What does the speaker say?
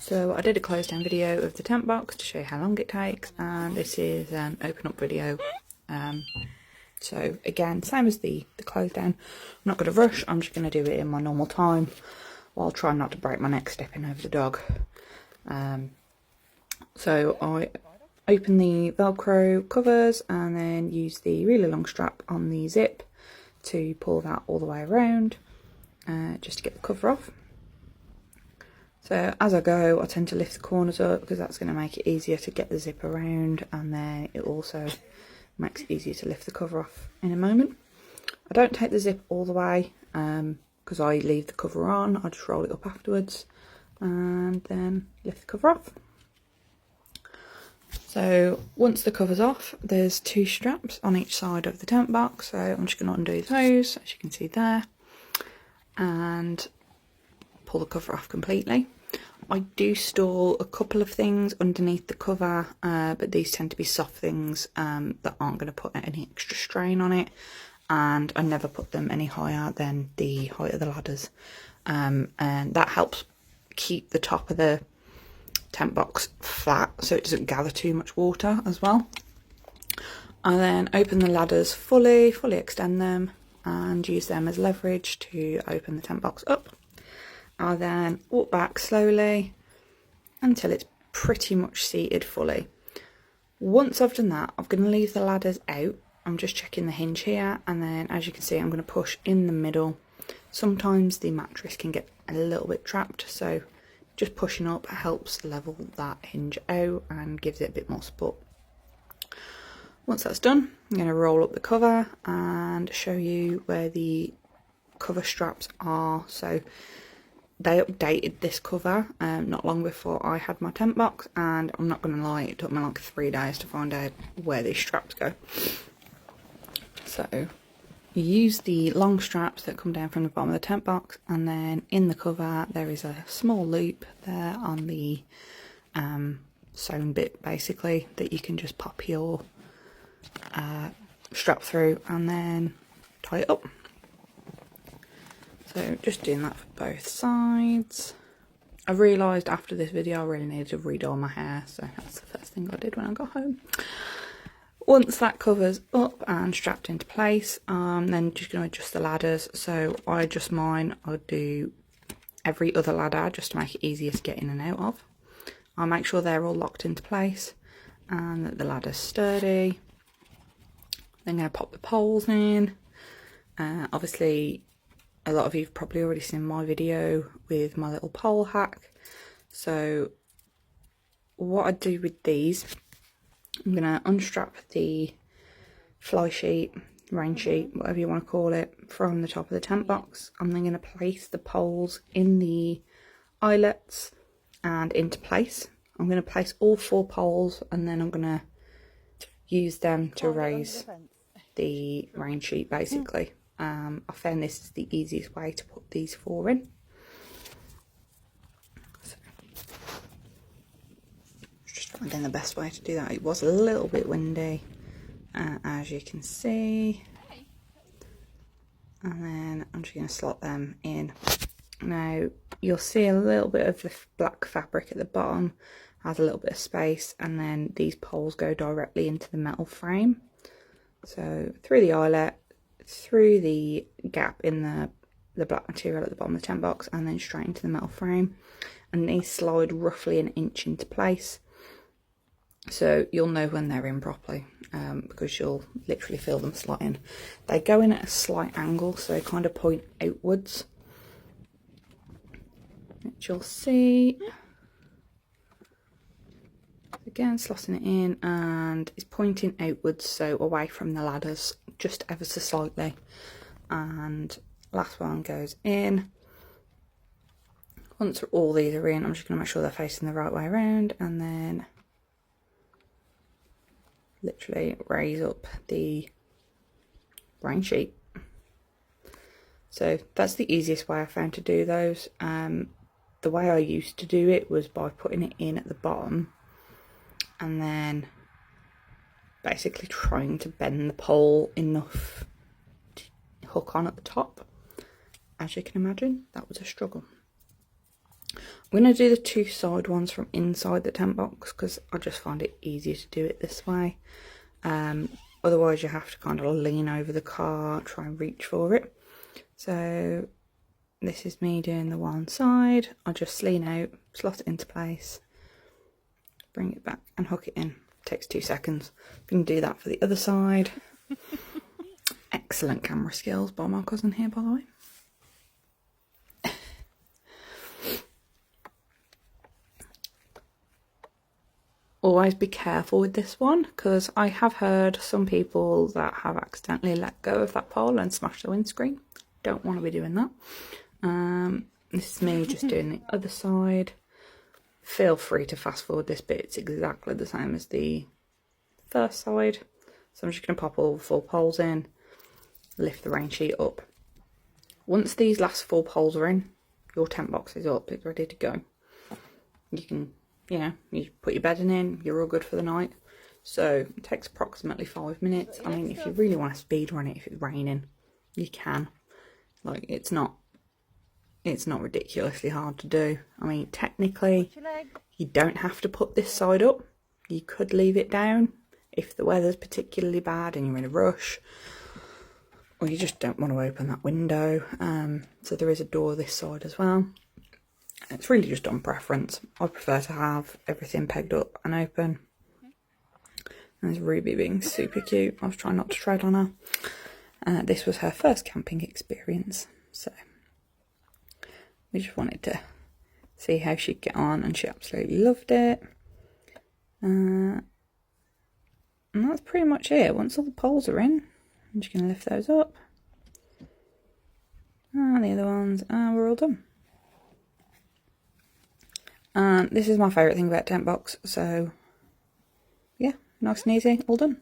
So I did a close down video of the Tentbox to show you how long it takes, and this is an open up video. So again, same as the close down. I'm not going to rush, I'm just going to do it in my normal time while trying not to break my neck stepping over the dog. So I open the Velcro covers and then use the really long strap on the zip to pull that all the way around, just to get the cover off. So as I go, I tend to lift the corners up because that's going to make it easier to get the zip around, and then it also makes it easier to lift the cover off in a moment. I don't take the zip all the way because I leave the cover on. I just roll it up afterwards and then lift the cover off. So once the cover's off, there's two straps on each side of the tent box, so I'm just going to undo those, as you can see there, and pull the cover off completely. I do store a couple of things underneath the cover, but these tend to be soft things that aren't going to put any extra strain on it, and I never put them any higher than the height of the ladders, and that helps keep the top of the tent box flat so it doesn't gather too much water as well. I then open the ladders fully extend them and use them as leverage to open the tent box up. I'll then walk back slowly until it's pretty much seated fully. Once I've done that, I'm going to leave the ladders out. I'm just checking the hinge here, and then as you can see, I'm going to push in the middle. Sometimes the mattress can get a little bit trapped, so just pushing up helps level that hinge out and gives it a bit more support. Once that's done, I'm going to roll up the cover and show you where the cover straps are. So they updated this cover not long before I had my tent box, and I'm not going to lie, it took me like 3 days to find out where these straps go. So you use the long straps that come down from the bottom of the tent box, and then in the cover there is a small loop there on the sewn bit basically that you can just pop your strap through and then tie it up. So just doing that for both sides. I realised after this video I really needed to redo my hair, so that's the first thing I did when I got home. Once that cover's up and strapped into place, then just going to adjust the ladders. So I adjust mine, I'll do every other ladder just to make it easier to get in and out of. I'll make sure they're all locked into place and that the ladder's sturdy. Then I'm going to pop the poles in. Obviously, a lot of you have probably already seen my video with my little pole hack. So what I do with these, I'm going to unstrap the fly sheet, rain sheet, whatever you want to call it, from the top of the tent box. I'm then going to place the poles in the eyelets and into place. I'm going to place all 4 poles, and then I'm going to use them to raise the rain sheet basically. I found this is the easiest way to put these 4 in. So, just finding the best way to do that. It was a little bit windy, as you can see. And then I'm just going to slot them in. Now you'll see a little bit of the black fabric at the bottom has a little bit of space, and then these poles go directly into the metal frame. So through the eyelet, through the gap in the black material at the bottom of the tent box, and then straight into the metal frame, and these slide roughly an inch into place, so you'll know when they're in properly, because you'll literally feel them slotting. They go in at a slight angle, so they kind of point outwards, which you'll see. Again, slotting it in, and it's pointing outwards, so away from the ladders just ever so slightly. And last one goes in. Once all these are in, I'm just going to make sure they're facing the right way around, and then literally raise up the rain sheet. So that's the easiest way I found to do those. The way I used to do it was by putting it in at the bottom and then basically trying to bend the pole enough to hook on at the top. As you can imagine, that was a struggle. I'm going to do the two side ones from inside the tent box because I just find it easier to do it this way. Otherwise you have to kind of lean over the car, try and reach for it. So this is me doing the one side. I'll just lean out, slot it into place, bring it back and hook it in. It takes 2 seconds. You can do that for the other side. Excellent camera skills by my cousin here, by the way. Always be careful with this one because I have heard some people that have accidentally let go of that pole and smashed the windscreen. Don't want to be doing that. This is me just doing the other side. Feel free to fast forward this bit, it's exactly the same as the first side. So I'm just going to pop all 4 poles in, lift the rain sheet up. Once these last 4 poles are in, your tent box is up, it's ready to go. You can, you know, you put your bedding in, you're all good for the night. So it takes approximately 5 minutes. I mean, if you really want to speed run it, if it's raining, you can. Like, it's not ridiculously hard to do. I mean, technically, you don't have to put this side up. You could leave it down if the weather's particularly bad and you're in a rush, or you just don't want to open that window. So there is a door this side as well. It's really just on preference. I prefer to have everything pegged up and open. And there's Ruby being super cute. I was trying not to tread on her. This was her first camping experience, so we just wanted to see how she'd get on, and she absolutely loved it. And that's pretty much it. Once all the poles are in, I'm just going to lift those up. And the other ones, and we're all done. And this is my favourite thing about Tentbox, so yeah, nice and easy, all done.